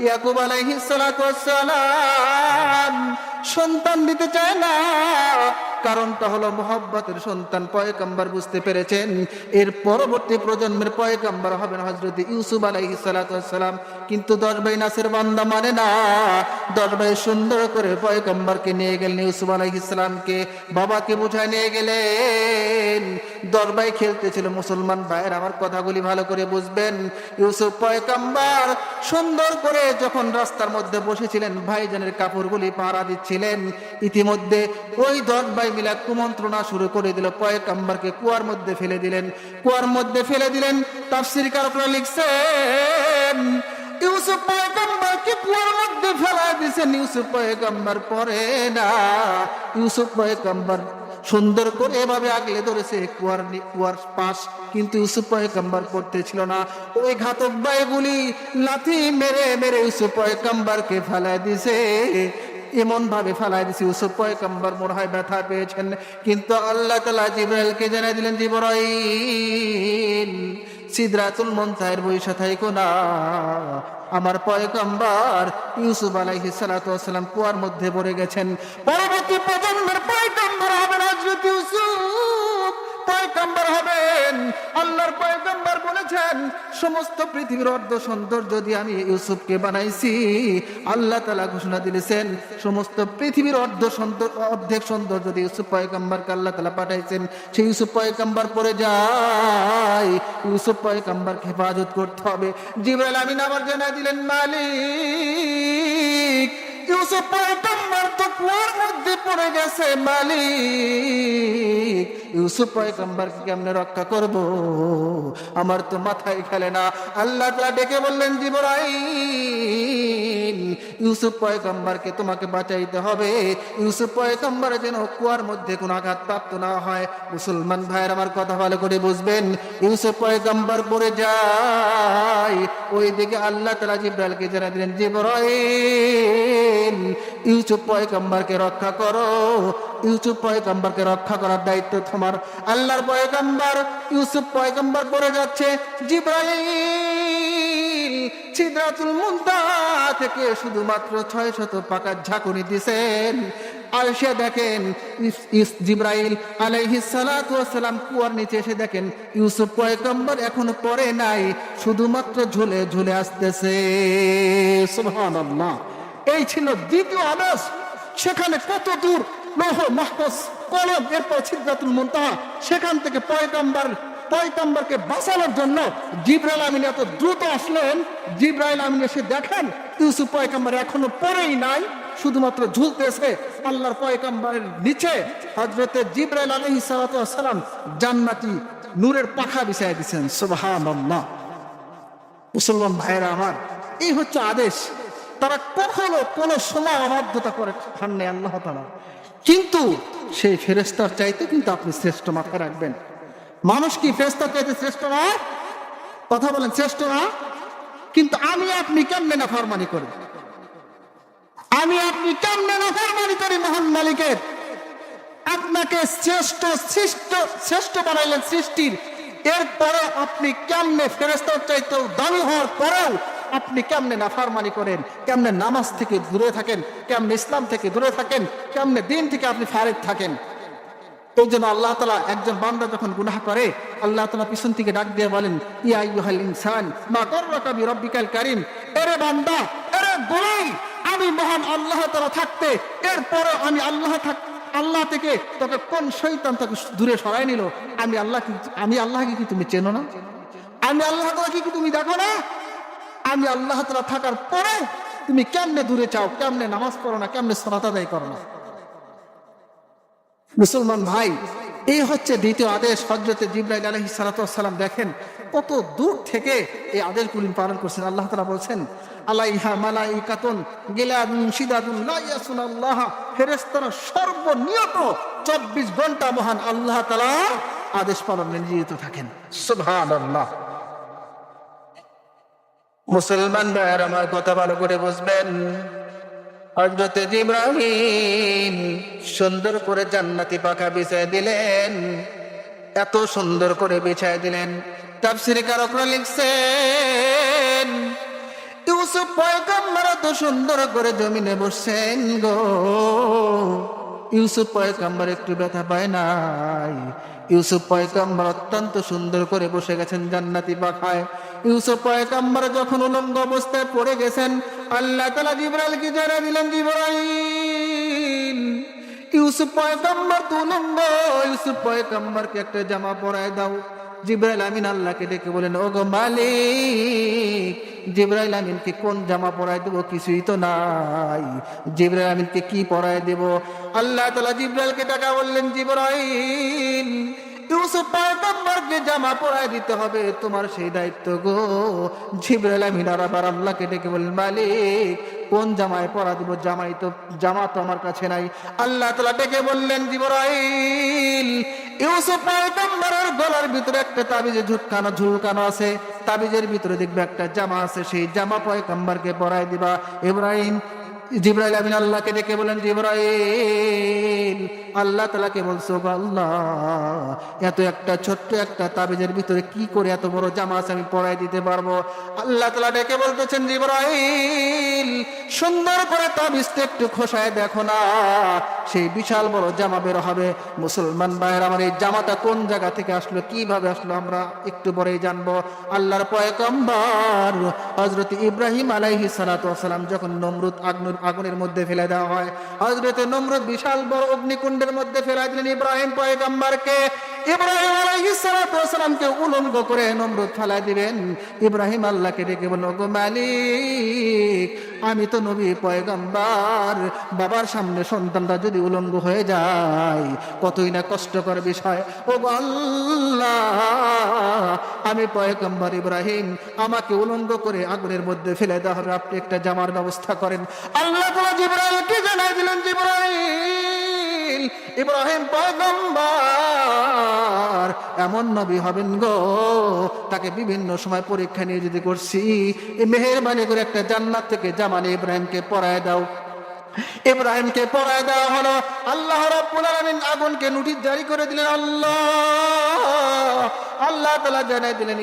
ইয়াকুব আলাইহিস সালাতু ওয়াস সালাম সন্তান দিতে চায় না, কারণটা হলো মুহাব্বতের সন্তান। পয়গম্বর বুঝতে পেরেছেন এর পরবর্তী প্রজন্মের পয়গম্বর হবেন হযরত ইউসুফ আলাইহিস সালাতু ওয়াস সালাম। কিন্তু 10 ভাই নাসের বান্দা মানে না। 10 ভাই সুন্দর করে পয়গম্বরকে নিয়ে গেলেন, ইউসুফ আলাইহিস সালামকে বাবাকে বোঝায় নিয়ে গেলেন। 10 ভাই খেলতেছিল। মুসলমান ভাইয়ের আমার কথাগুলি ভালো করে বুঝবেন। ইউসুফ পয়গম্বর সুন্দর করে যখন রাস্তার মধ্যে বসেছিলেন, ভাইজানের কাপড়গুলি পাহারা দিচ্ছিলেন, ইতিমধ্যে ওই 10 ভাই মিলে কুমন্ত্রণা শুরু করে দিল। পয়গম্বরকে কুয়ার মধ্যে ফেলে দিলেন। কুয়ার মধ্যে ফেলে দিলেন। তাফসীরকাররা লিখছেন ইউসুফ পয়গম্বরকে কুয়ার মধ্যে ফেলা দিয়েছেন। ইউসুফ পয়গম্বর পড়ে না। ইউসুফ পয়গম্বর সুন্দর করে এভাবে আগলে ধরেছে কুয়ার পাশ, কিন্তু ইউসুফ পয়গম্বর পড়তে ছিল না। ওই ঘাতক ভাইগুলি লাথি মেরে মেরে ইউসুফ পয়গম্বরকে ফেলাই দিছে। এমন ভাবে ফেলাই দিছে ইউসুফ পয়গম্বর মনে হয় ব্যথা পেয়েছেন। কিন্তু আল্লাহ তাআলা জিবরাইলকে জানাই দিলেন, জিবরাইল সিদরাতুল মুনতাহায় বসে থাইকো না, আমার পয়গম্বর ইউসুফ আলাইহিস সালাতু ওয়াস সালাম কুয়ার মধ্যে পড়ে গেছেন। পরবর্তী প্রজন্মের পয়গম্বর হবেন হযরত ইউসুফ পয়গম্বর হবেন। আল্লাহর পয়গম্বর বলেছেন সমস্ত পৃথিবীর অর্ধ সৌন্দর্য যদি আমি ইউসুফকে বানাইছি, আল্লাহ তাআলা ঘোষণা দিয়েছেন সমস্ত পৃথিবীর অর্ধেক সৌন্দর্য যদি ইউসুফ পয়গম্বরকে আল্লাহ তাআলা পাঠাইছেন। সেই ইউসুফ পয়গম্বর পড়ে যায়, ইউসুফ পয়গম্বরকে হেফাজত করতে হবে। জিবরাইল আমিন আবার জানাই দিলেন, মালিক ইউসুফ পয়গম্বর তো কুয়ার মধ্যে পড়ে গেছে, মালিক ইউসুফ পয়গম্বরকে কেমনে রক্ষা করব, আমার তো মাথায় খেলে না। আল্লাহ তাআলা ডেকে বললেন, জিবরাইল ইউসুফ পয়গম্বরকে তোমাকে বাঁচাইতে হবে। ইউসুফ পয়গম্বর যেন কুয়ার মধ্যে কোনো আঘাত প্রাপ্ত না হয়। মুসলমান ভাইয়ের আমার কথা ভালো করে বুঝবেন। ইউসুফ পয়গম্বর পড়ে যায়, ওইদিকে আল্লাহ তাআলা জিবরাইলকে জানিয়ে দিলেন, জিবরাইল ইউসুফ পয়গম্বরকে রক্ষা করো। ইউসুফ পয়গম্বরকে রক্ষা করার দায়িত্ব তোমার। আল্লাহর পয়গম্বর ইউসুফ পয়গম্বর পড়ে যাচ্ছে। জিবরাইল সিদরাতুল মুনতাহা থেকে শুধুমাত্র 600 পাকা ঝাঁকুনি দিয়েছেন। আর সে দেখেন জিবরাইল আলাইহিস সালাতু ওয়াস সালাম কুয়ার নিচে এসে দেখেন ইউসুফ পয়গম্বর এখনো পড়ে নাই, শুধুমাত্র ঝুলে ঝুলে আসতেছে। সুবহানাল্লাহ। এই ছিল দ্বিতীয় আদেশ। সেখানে কত দূর, লৌহ মাহফুজ, কলম, এরপর সিদরাতুল মুনতাহা। সেখান থেকে পয়গম্বরকে বাঁচানোর জন্য জিবরাইল আমিন এত দ্রুত আসলেন। জিবরাইল আমিন এসে দেখেন ইউসুফ পয়গম্বর এখনো পড়েই নাই, শুধুমাত্র ঝুলতেছে। আল্লাহর পয়গম্বরের নিচে হযরতে জিবরাইল আলাইহিস সালাতু ওয়াস সালাম জান্নাতি নূরের পাখা বিছায় দিয়েছেন। সুবহানাল্লাহ। মুসলমান ভাইরা আমার, এই হচ্ছে আদেশ। তারা কখনো কোনো সময় অবাধ্যতা করে খান নাই আল্লাহ তাআলা। কিন্তু সেই ফেরেশতার চাইতে কিন্তু আপনি শ্রেষ্ঠ, মাথায় রাখবেন। মানুষ কি ফেরেশতার চাইতে শ্রেষ্ঠ না? কথা বলেন, শ্রেষ্ঠ না? কিন্তু আমি আপনি কেমনে নাফরমানি করি? আমি আপনি কেমনে নাফরমানি করি মহান মালিকের? আপনাকে শ্রেষ্ঠ বানাইলেন সৃষ্টির, এরপরে আপনি কেমনে ফেরেশতার চাইতেও দামি হওয়ার পরেও আপনি কেমনে নাফরমানি করেন? কেমনে নামাজ থেকে দূরে থাকেন? কেমনে ইসলাম থেকে দূরে থাকেন? কেমনে দিন থেকে আপনি ফারিগ থাকেন? এই জন্য আল্লাহ তাআলা একজন বান্দা যখন গুনাহ করে, আল্লাহ তাআলা পিছন থেকে ডাক দিয়ে বলেন, ইয়া আইয়ুহাল ইনসান মা গাররাকা বিরাব্বিকাল কারীম। এরে বান্দা, এরে গোলাম, আমি মহান আল্লাহ তাআলা থাকতে এরপরে আমি আল্লাহ থেকে তোকে কোন শয়তান তোকে দূরে সরাই নিল? আমি আল্লাহকে কি তুমি চেনো না? আমি আল্লাহ তাআলা কি তুমি দেখো না? আমি আল্লাহ তাআলা থাকার পরে তুমি কেমনে দূরে চাও? কেমনে নামাজ পড়ো না? কেমনে সালাত আদায় করো না? মুসলমান ভাই, এই হচ্ছে দ্বিতীয় আদেশ। হযরতে জিবরাইল আলাইহিস সালাতু ওয়াস সালাম দেখেন কত দূর থেকে এই আদেশগুলি পালন করছেন। আল্লাহ তাআলা বলছেন, আলাইহা মালাইকাতুন গিলাদুন শিদাদুন লা ইয়াসুনাল্লাহ। ফেরেশতারা সর্বনিয়ত 24 ঘন্টা মহান আল্লাহ তাআলা আদেশ পালনে নিয়োজিত থাকেন। সুবহানাল্লাহ। মুসলমান ভাইরা আমার কথা ভালো করে বুঝবেন। হযরতে জিবরাইল সুন্দর করে জান্নাতি পাখা বিছায় দিলেন। এত সুন্দর করে বিছায় দিলেন, তাফসীরকাররা লিখছেন ইউসুফ পয়গম্বর এত সুন্দর করে জমিনে বসছেন গো, ইউসুফ পয়গম্বর একটু ব্যথা পায় নাই। ইউসুফ পয়গম্বর অত্যন্ত সুন্দর করে বসে গেছেন জান্নাতি পাখায়। ইউসুফ পয়গম্বর যখন উলঙ্গ অবস্থায় পড়ে গেছেন, আল্লাহ তাআলা জিবরাইলকে জানিয়ে দিলেন, জিবরাইল ইউসুফ পয়গম্বর তো উলঙ্গ, ইউসুফ পয়গম্বরকে একটা জামা পরায় দাও। জিবরাইল আমিন আল্লাহকে ডেকে বলেন, ওগো মালিক, জিবরাইল আমিনকে কোন জামা পরায় দেবো? কিছুই তো নাই। জিবরাইল আমিনকে কি পরায় দেব? আল্লাহ তাআলা জিবরাইলকে ডাকা বললেন, জিবরাইল ইউসুফ পয়গম্বরকে জামা পরায় দিতে হবে, তোমার সেই দায়িত্ব গো। জিবরাইল আমিন আবার আল্লাহকে ডেকে বললেন, মালিক কোন জামায় পরা দিব? জামা তো আমার কাছে নাই। আল্লাহ তাআলা ডেকে বললেন, জিবরাইল ইউসুফ পয়গম্বরের গলার ভিতরে একটা তাবিজে ঝুলকানো আছে, তাবিজের ভিতরে দেখবে একটা জামা আছে, সেই জামা পয়গম্বরকে পরায় দিবা। জিবরাইল আমিন আল্লাহকে ডেকে বলেন, জিবরাইল আল্লাহ তাআলাকে বলছো, আল্লাহ এত একটা ছোট্ট একটা তাবিজের ভিতরে কি করে এত বড় জামা আছে আমি পরাই দিতে পারবো? আল্লাহ তাআলা ডেকে বলতেছেন, জিবরাইল সুন্দর করে তাবিজটা একটু খোসায় দেখো না, সেই বিশাল বড় জামা বের হবে। মুসলমান ভাইয়ের আমার, এই জামাটা কোন জায়গা থেকে আসলো, কিভাবে আসলো আমরা একটু পরেই জানবো। আল্লাহর পয়গম্বর হযরত ইব্রাহিম আলাইহিস সালাতু ওয়াস সালাম যখন নমরুদ আগুনের মধ্যে ফেলে দেওয়া হয়, হযরত নমরুদ বিশাল বড় অগ্নিকুণ্ডের মধ্যে ফেলাই দিলেন ইব্রাহিম পয়গম্বরকে। ইব্রাহিম আলাইহিস সালাতু ওয়াস সালামকে উলঙ্গ করে নমরুদ ফেলাই দিবেন। ইব্রাহিম আল্লাহকে ডেকে বলল, ওগো মালিক, আমি তো নবী পয়গম্বর, বাবার সামনে সন্তানটা যদি উলঙ্গ হয়ে যায় কতই না কষ্টকর বিষয়। ও আল্লাহ, আমি পয়গম্বর ইব্রাহিম, আমাকে উলঙ্গ করে আগুনের মধ্যে ফেলে দেওয়া হবে, আপনি একটা জামার ব্যবস্থা করেন। আল্লাহ তাআলা জিবরাইলকে জানাই দিলেন, জিবরাইল ইব্রাহিম পয়গম্বর এমন নবী হবেন গো, তাকে বিভিন্ন সময় পরীক্ষা নিয়ে যদি করছি, মেহেরবানি করে একটা জান্নাত থেকে জামা নিয়ে ইব্রাহিমকে পরায় দাও। ইব্রাহিমকে পরায় দেওয়া হলো। আল্লাহ রাব্বুল আলামিন আগুনকে নোটিশ জারি করে দিলেন। আল্লাহ তাআলা জানাই দিলেন,